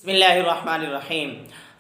बिस्मिल्लाहिर्रहमानिर्रहीम।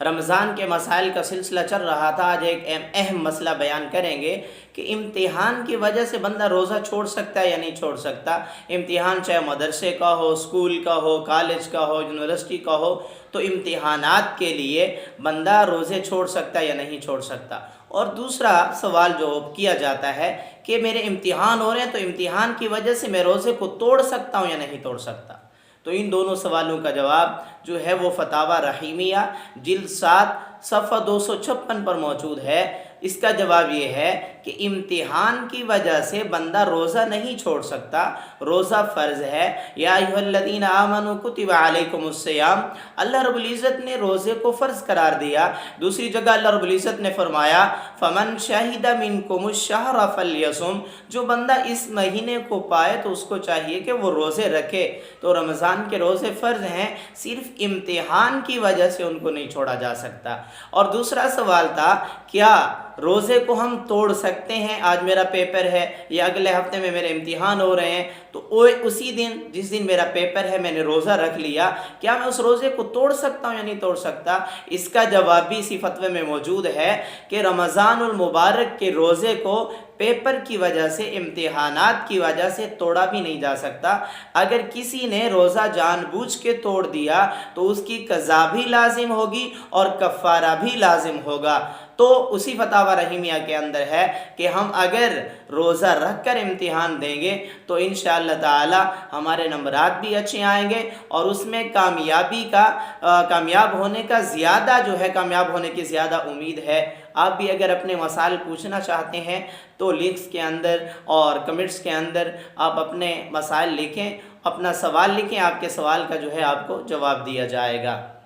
रमज़ान के मसाइल का सिलसिला चल रहा था। आज एक अहम मसला बयान करेंगे कि इम्तिहान की वजह से बंदा रोज़ा छोड़ सकता है या नहीं छोड़ सकता। इम्तिहान चाहे मदरसे का हो, स्कूल का हो, कॉलेज का हो, यूनिवर्सिटी का हो, तो इम्तिहानात के लिए बंदा रोज़े छोड़ सकता है या नहीं छोड़ सकता। और दूसरा सवाल जो किया जाता है कि मेरे इम्तिहान हो रहे हैं तो इम्तिहान की वजह से मैं रोज़े को तोड़ सकता हूँ या नहीं तोड़ सकता। तो इन दोनों सवालों का जवाब जो है वो फतावा रहीमिया जिल्द 7 सफ़ा 256 पर मौजूद है। इसका जवाब ये है कि इम्तिहान की वजह से बंदा रोज़ा नहीं छोड़ सकता, रोज़ा फ़र्ज़ है। या अय्युहल्लज़ीना आमनू कुतिबा अलैकुमुस्सियाम, अल्लाह रब्बुल इज़्ज़त ने रोज़े को फ़र्ज़ करार दिया। दूसरी जगह अल्लाह रब्बुल इज़्ज़त ने फरमाया फ़मन शहिदा मिनकुमुश्शहरा फ़ल्यसुम, जो बंदा इस महीने को पाए तो उसको चाहिए कि वो रोज़े रखे। तो रमज़ान के रोज़े फ़र्ज़ हैं, सिर्फ़ इम्तिहान की वजह से उनको नहीं छोड़ा जा सकता। और दूसरा सवाल था, क्या रोज़े को हम तोड़ सकते हैं? आज मेरा पेपर है या अगले हफ्ते में मेरे इम्तिहान हो रहे हैं, तो उसी दिन जिस दिन मेरा पेपर है मैंने रोज़ा रख लिया, क्या मैं उस रोज़े को तोड़ सकता हूँ या नहीं तोड़ सकता? इसका जवाब भी इसी फतवे में मौजूद है कि रमज़ानुल मुबारक के रोज़े को पेपर की वजह से, इम्तिहानात की वजह से तोड़ा भी नहीं जा सकता। अगर किसी ने रोज़ा जानबूझ के तोड़ दिया तो उसकी क़ज़ा भी लाजिम होगी और कफ़ारा भी लाजिम होगा। तो उसी फतावा रहीमिया के अंदर है कि हम अगर रोज़ा रख कर इम्तिहान देंगे तो इंशाअल्लाह ताला हमारे नंबरात भी अच्छे आएंगे और उसमें कामयाब होने का ज़्यादा जो है, कामयाब होने की ज़्यादा उम्मीद है। आप भी अगर अपने मसाइल पूछना चाहते हैं तो लिंक्स के अंदर और कमेंट्स के अंदर आप अपने मसाइल लिखें, अपना सवाल लिखें, आपके सवाल का जो है आपको जवाब दिया जाएगा।